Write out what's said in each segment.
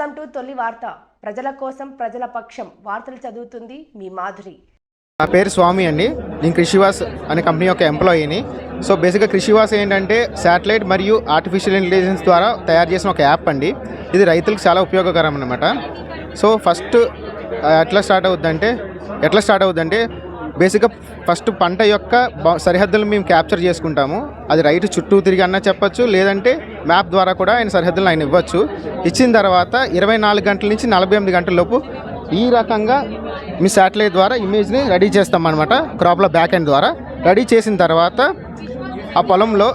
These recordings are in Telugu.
వెల్కమ్ టు తొలి వార్త. ప్రజల కోసం ప్రజల పక్షం వార్తలు చదువుతుంది మీ మాధురి. నా పేరు స్వామి అండి. నేను కృషివాస్ అనే కంపెనీ యొక్క ఎంప్లాయీని. సో బేసిక్గా కృషివాస్ ఏంటంటే శాటిలైట్ మరియు ఆర్టిఫిషియల్ ఇంటెలిజెన్స్ ద్వారా తయారు చేసిన ఒక యాప్ అండి. ఇది రైతులకు చాలా ఉపయోగకరం అన్నమాట. సో ఫస్ట్ ఎట్లా స్టార్ట్ అవుద్దంటే బేసిక్గా ఫస్ట్ పంట యొక్క సరిహద్దులను మేము క్యాప్చర్ చేసుకుంటాము. అది రైతు చుట్టూ తిరిగి అన్నా చెప్పచ్చు, లేదంటే మ్యాప్ ద్వారా కూడా ఆయన సరిహద్దులను ఆయన ఇవ్వచ్చు. ఇచ్చిన తర్వాత 24 గంటల నుంచి 48 గంటల లోపు ఈ రకంగా మీ శాటిలైట్ ద్వారా ఇమేజ్ని రెడీ చేస్తాం అనమాట. క్రాప్లో బ్యాక్ ఎండ్ ద్వారా రెడీ చేసిన తర్వాత ఆ పొలంలో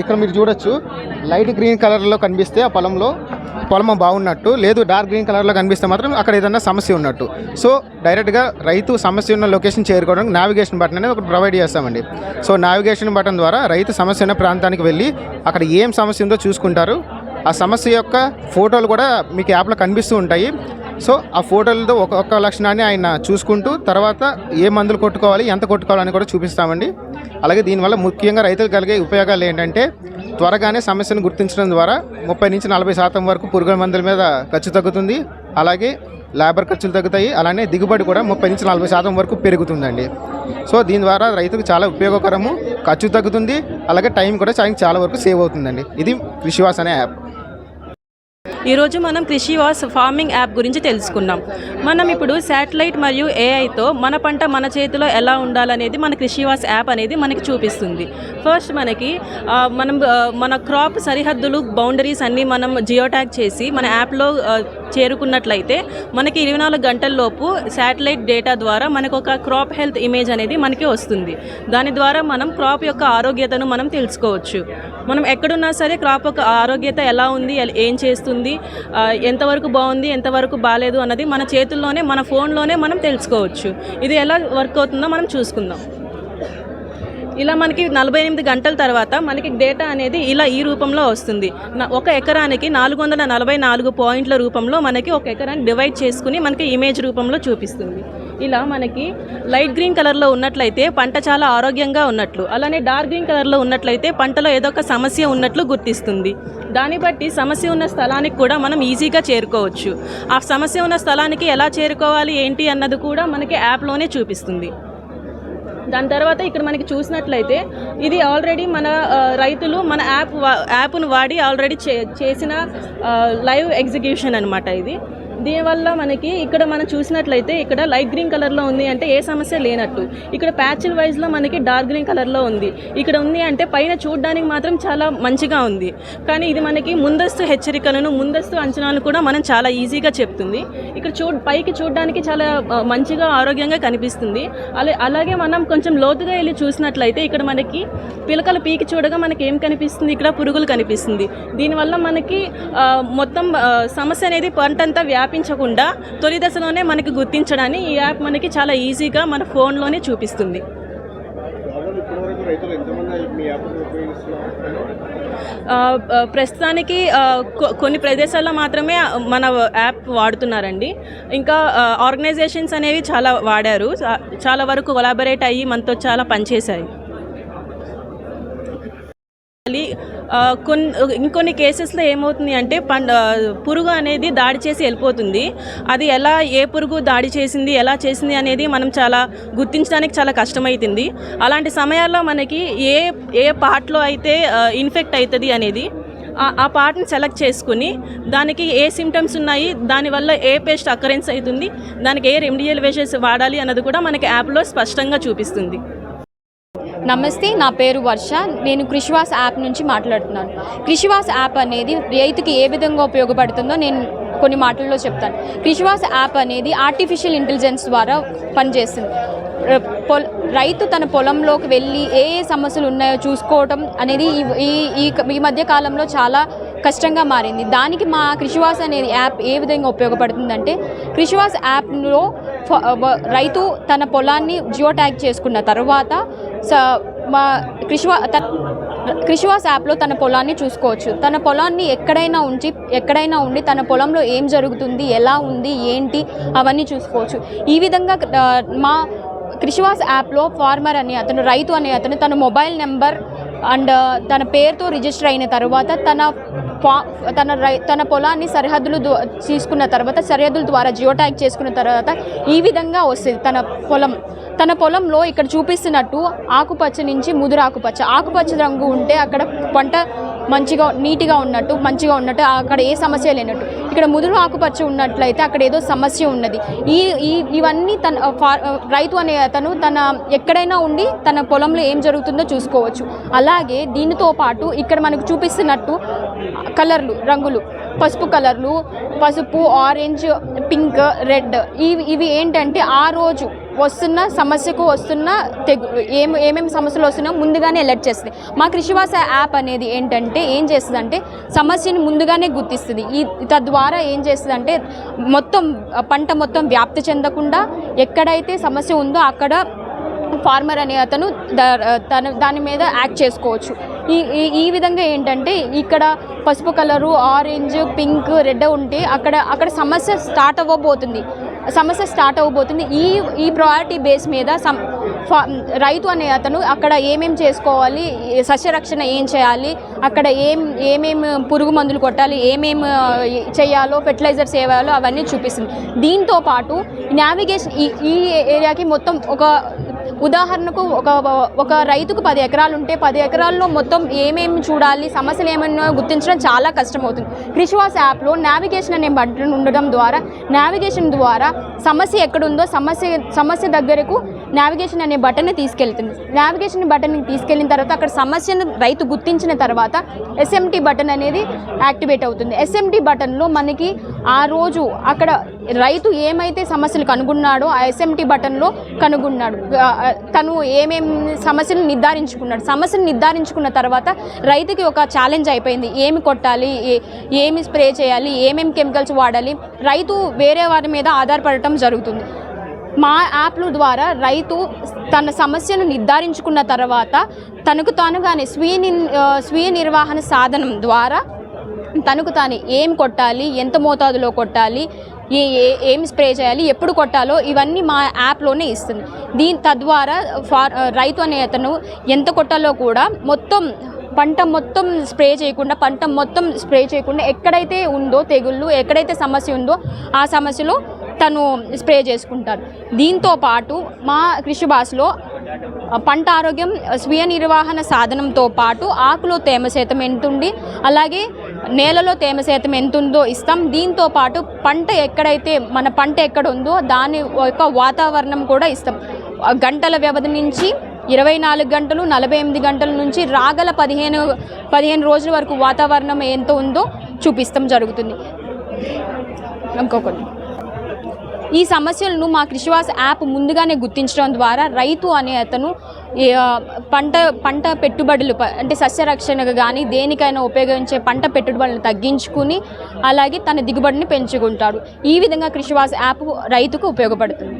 ఇక్కడ మీరు చూడొచ్చు, లైట్ గ్రీన్ కలర్లో కనిపిస్తే ఆ పొలం బాగున్నట్టు, లేదు డార్క్ గ్రీన్ కలర్లో కనిపిస్తే మాత్రం అక్కడ ఏదైనా సమస్య ఉన్నట్టు. సో డైరెక్ట్గా రైతు సమస్య ఉన్న లొకేషన్ చేరుకోవడానికి నావిగేషన్ బటన్ అనేది ఒకటి ప్రొవైడ్ చేస్తామండి. సో నావిగేషన్ బటన్ ద్వారా రైతు సమస్య ఉన్న ప్రాంతానికి వెళ్ళి అక్కడ ఏం సమస్య ఉందో చూసుకుంటారు. ఆ సమస్య యొక్క ఫోటోలు కూడా మీకు యాప్లో కనిపిస్తూ ఉంటాయి. సో ఆ ఫోటోలతో ఒక్కొక్క లక్షణాన్ని ఆయన చూసుకుంటూ తర్వాత ఏ మందులు కొట్టుకోవాలి, ఎంత కొట్టుకోవాలని కూడా చూపిస్తామండి. అలాగే దీనివల్ల ముఖ్యంగా రైతులకు కలిగే ఉపయోగాలు ఏంటంటే త్వరగానే సమస్యను గుర్తించడం ద్వారా 30 నుంచి 40% వరకు పురుగుల మందుల మీద ఖర్చు తగ్గుతుంది. అలాగే లేబర్ ఖర్చులు తగ్గుతాయి. అలానే దిగుబడి కూడా 30 నుంచి 40% వరకు పెరుగుతుందండి. సో దీని ద్వారా రైతుకు చాలా ఉపయోగకరము, ఖర్చు తగ్గుతుంది, అలాగే టైం కూడా చాలా వరకు సేవ్ అవుతుందండి. ఇది కృషివాస్ అనే యాప్. ఈరోజు మనం కృషివాస్ ఫార్మింగ్ యాప్ గురించి తెలుసుకున్నాం. మనం ఇప్పుడు శాటిలైట్ మరియు ఏఐతో మన పంట మన చేతిలో ఎలా ఉండాలనేది మన కృషివాస్ యాప్ అనేది మనకి చూపిస్తుంది. ఫస్ట్ మన క్రాప్ సరిహద్దులు, బౌండరీస్ అన్నీ మనం జియో ట్యాగ్ చేసి మన యాప్లో చేరుకున్నట్లయితే మనకి 24 గంటల్లోపు శాటిలైట్ డేటా ద్వారా మనకు ఒక క్రాప్ హెల్త్ ఇమేజ్ అనేది మనకి వస్తుంది. దాని ద్వారా మనం క్రాప్ యొక్క ఆరోగ్యతను మనం తెలుసుకోవచ్చు. మనం ఎక్కడున్నా సరే క్రాప్ యొక్క ఆరోగ్యత ఎలా ఉంది, ఏం చేస్తుంది, ఎంతవరకు బాగుంది, ఎంతవరకు బాగాలేదు అన్నది మన చేతుల్లోనే, మన ఫోన్లోనే మనం తెలుసుకోవచ్చు. ఇది ఎలా వర్క్ అవుతుందో మనం చూసుకుందాం. ఇలా మనకి 48 గంటల తర్వాత మనకి డేటా అనేది ఇలా ఈ రూపంలో వస్తుంది. ఒక ఎకరానికి 444 పాయింట్ల రూపంలో మనకి ఒక ఎకరాన్ని డివైడ్ చేసుకుని మనకి ఇమేజ్ రూపంలో చూపిస్తుంది. ఇలా మనకి లైట్ గ్రీన్ కలర్లో ఉన్నట్లయితే పంట చాలా ఆరోగ్యంగా ఉన్నట్లు, అలానే డార్క్ గ్రీన్ కలర్లో ఉన్నట్లయితే పంటలో ఏదో ఒక సమస్య ఉన్నట్లు గుర్తిస్తుంది. దాన్ని బట్టి సమస్య ఉన్న స్థలానికి కూడా మనం ఈజీగా చేరుకోవచ్చు. ఆ సమస్య ఉన్న స్థలానికి ఎలా చేరుకోవాలి ఏంటి అన్నది కూడా మనకి యాప్లోనే చూపిస్తుంది. దాని తర్వాత ఇక్కడ మనకి చూసినట్లయితే ఇది ఆల్రెడీ మన రైతులు మన యాప్ను వాడి ఆల్రెడీ చేసిన లైవ్ ఎగ్జిక్యూషన్ అనమాట ఇది. దీనివల్ల మనకి ఇక్కడ మనం చూసినట్లయితే ఇక్కడ లైట్ గ్రీన్ కలర్లో ఉంది అంటే ఏ సమస్య లేనట్టు, ఇక్కడ ప్యాచ్ల వైజ్లో మనకి డార్క్ గ్రీన్ కలర్లో ఉంది. ఇక్కడ ఉంది అంటే పైన చూడడానికి మాత్రం చాలా మంచిగా ఉంది, కానీ ఇది మనకి ముందస్తు హెచ్చరికలను, ముందస్తు అంచనాలను కూడా మనం చాలా ఈజీగా చెప్తుంది. ఇక్కడ పైకి చూడడానికి చాలా మంచిగా ఆరోగ్యంగా కనిపిస్తుంది. అలాగే మనం కొంచెం లోతుగా వెళ్ళి చూసినట్లయితే ఇక్కడ మనకి పిలకలు పీకి చూడగా మనకి ఏం కనిపిస్తుంది, ఇక్కడ పురుగులు కనిపిస్తుంది. దీనివల్ల మనకి మొత్తం సమస్య అనేది పంటంతా వ్యాపించకుండా తొలి దశలోనే మనకి గుర్తించడాన్ని ఈ యాప్ మనకి చాలా ఈజీగా మన ఫోన్లోనే చూపిస్తుంది. ప్రస్తుతానికి కొన్ని ప్రదేశాల్లో మాత్రమే మన యాప్ వాడుతున్నారండి. ఇంకా ఆర్గనైజేషన్స్ అనేవి చాలా వాడారు, చాలా వరకు కొలాబరేట్ అయ్యి మనతో చాలా పనిచేశాయి. ఇంకొన్ని కేసెస్లో ఏమవుతుంది అంటే పురుగు అనేది దాడి చేసి వెళ్ళిపోతుంది. అది ఏ పురుగు దాడి చేసింది, ఎలా చేసింది అనేది మనం చాలా గుర్తించడానికి చాలా కష్టమవుతుంది. అలాంటి సమయాల్లో మనకి ఏ పార్ట్లో అయితే ఇన్ఫెక్ట్ అవుతుంది అనేది ఆ పార్ట్ని సెలెక్ట్ చేసుకుని దానికి ఏ సిమ్టమ్స్ ఉన్నాయి, దానివల్ల ఏ పేస్ట్ అకరెన్స్ అవుతుంది, దానికి ఏ రెమెడియల్ మెజర్స్ వాడాలి అన్నది కూడా మనకి యాప్లో స్పష్టంగా చూపిస్తుంది. నమస్తే, నా పేరు వర్ష. నేను కృషివాస్ యాప్ నుంచి మాట్లాడుతున్నాను. కృషివాస్ యాప్ అనేది రైతుకి ఏ విధంగా ఉపయోగపడుతుందో నేను కొన్ని మాటల్లో చెప్తాను. కృషివాస్ యాప్ అనేది ఆర్టిఫిషియల్ ఇంటెలిజెన్స్ ద్వారా పనిచేస్తుంది. రైతు తన పొలంలోకి వెళ్ళి ఏ సమస్యలు ఉన్నాయో చూసుకోవటం అనేది ఈ మధ్య కాలంలో చాలా కష్టంగా మారింది. దానికి మా కృషివాస్ అనేది యాప్ ఏ విధంగా ఉపయోగపడుతుందంటే, కృషివాస్ యాప్లో రైతు తన పొలాన్ని జియో ట్యాగ్ చేసుకున్న తర్వాత కృషివాస్ యాప్లో తన పొలాన్ని చూసుకోవచ్చు. తన పొలాన్ని ఎక్కడైనా ఉండి తన పొలంలో ఏం జరుగుతుంది, ఎలా ఉంది, ఏంటి అవన్నీ చూసుకోవచ్చు. ఈ విధంగా మా కృషివాస్ యాప్లో ఫార్మర్ రైతు అనే అతను తన మొబైల్ నెంబర్ అండ్ తన పేరుతో రిజిస్టర్ అయిన తర్వాత తన పొలాన్ని సరిహద్దులు తీసుకున్న తర్వాత సరిహద్దుల ద్వారా జియో ట్యాగ్ చేసుకున్న తర్వాత ఈ విధంగా వస్తుంది తన పొలంలో ఇక్కడ చూపిస్తున్నట్టు ఆకుపచ్చ నుంచి ముదురు ఆకుపచ్చ రంగు ఉంటే అక్కడ పంట నీట్గా ఉన్నట్టు మంచిగా ఉన్నట్టు, అక్కడ ఏ సమస్య లేనట్టు. ఇక్కడ ముదురు ఆకుపచ్చ ఉన్నట్లయితే అక్కడ ఏదో సమస్య ఉన్నది. ఇవన్నీ రైతు అనే అతను తన ఎక్కడైనా ఉండి తన పొలంలో ఏం జరుగుతుందో చూసుకోవచ్చు. అలాగే దీనితో పాటు ఇక్కడ మనకు చూపిస్తున్నట్టు రంగులు పసుపు, ఆరెంజ్, పింక్, రెడ్ ఇవి ఏంటంటే ఆ రోజు వస్తున్న సమస్యకు ఏమేమి సమస్యలు వస్తున్నా ముందుగానే అలర్ట్ చేస్తుంది. మా కృషివాస యాప్ అనేది ఏంటంటే ఏం చేస్తుందంటే సమస్యను ముందుగానే గుర్తిస్తుంది. తద్వారా ఏం చేస్తుందంటే పంట మొత్తం వ్యాప్తి చెందకుండా ఎక్కడైతే సమస్య ఉందో అక్కడ ఫార్మర్ అనే అతను దాని మీద యాక్ట్ చేసుకోవచ్చు. ఈ విధంగా ఏంటంటే ఇక్కడ పసుపు కలరు, ఆరెంజ్, పింక్, రెడ్ ఉంటే అక్కడ సమస్య స్టార్ట్ అవ్వబోతుంది. ఈ ప్రయారిటీ బేస్ మీద రైతు అనే అతను అక్కడ ఏమేమి చేసుకోవాలి, సస్యరక్షణ ఏం చేయాలి, అక్కడ ఏమేమి పురుగు మందులు కొట్టాలి, ఏమేమి చేయాలో, ఫెర్టిలైజర్స్ వేయాలో అవన్నీ చూపిస్తుంది. దీంతో పాటు నావిగేషన్ ఈ ఏరియాకి మొత్తం ఉదాహరణకు ఒక రైతుకు 10 ఎకరాలు ఉంటే 10 ఎకరాల్లో మొత్తం ఏమేమి చూడాలి, సమస్యలు ఏమైనా గుర్తించడం చాలా కష్టమవుతుంది. కృషివాస్ యాప్లో నావిగేషన్ అనే బటన్ ఉండడం ద్వారా నావిగేషన్ ద్వారా సమస్య ఎక్కడుందో సమస్య దగ్గరకు నావిగేషన్ అనే బటన్ని తీసుకెళ్తుంది. నావిగేషన్ బటన్ని తీసుకెళ్ళిన తర్వాత అక్కడ సమస్యను రైతు గుర్తించిన తర్వాత SMT బటన్ అనేది యాక్టివేట్ అవుతుంది. SMT బటన్లో మనకి ఆ రోజు అక్కడ రైతు ఏమైతే సమస్యలు కనుగొన్నాడో ఆ SMT బటన్లో కనుగొన్నాడు. తను ఏమేమి సమస్యలు నిర్ధారించుకున్న తర్వాత రైతుకి ఒక ఛాలెంజ్ అయిపోయింది. ఏమి కొట్టాలి, ఏమి స్ప్రే చేయాలి, ఏమేమి కెమికల్స్ వాడాలి, రైతు వేరే వారి మీద ఆధారపడటం జరుగుతుంది. మా యాప్ల ద్వారా రైతు తన సమస్యను నిర్ధారించుకున్న తర్వాత తనకు తానుగానే స్వీయ నిర్వహణ సాధనం ద్వారా తనకు తాను ఏం కొట్టాలి, ఎంత మోతాదులో కొట్టాలి, ఏం స్ప్రే చేయాలి, ఎప్పుడు కొట్టాలో ఇవన్నీ మా యాప్లోనే ఇస్తుంది. తద్వారా రైతు అనే అతను ఎంత కొట్టాలో కూడా పంట మొత్తం స్ప్రే చేయకుండా ఎక్కడైతే ఉందో తెగుళ్ళు, ఎక్కడైతే సమస్య ఉందో ఆ సమస్యలో తను స్ప్రే చేసుకుంటారు. దీంతో పాటు మా కృషి భాషలో పంట ఆరోగ్యం స్వీయ నిర్వహణ సాధనంతో పాటు ఆకులో తేమ శాతం ఎంతుంది, అలాగే నేలలో తేమ శాతం ఎంతుందో ఇస్తాం. దీంతో పాటు మన పంట ఎక్కడ ఉందో దాని యొక్క వాతావరణం కూడా ఇస్తాం. గంటల వ్యవధి నుంచి 24 గంటలు, 48 గంటల నుంచి రాగల 15 రోజుల వరకు వాతావరణం ఎంత ఉందో చూపిస్తాం జరుగుతుంది. ఇంకొకటి, ఈ సమస్యలను మా కృషివాస్ యాప్ ముందుగానే గుర్తించడం ద్వారా రైతు అనే అతను పంట పెట్టుబడులు అంటే సస్యరక్షణకు కానీ దేనికైనా ఉపయోగించే పంట పెట్టుబడులను తగ్గించుకుని అలాగే తన దిగుబడిని పెంచుకుంటాడు. ఈ విధంగా కృషివాస్ యాప్ రైతుకు ఉపయోగపడుతుంది.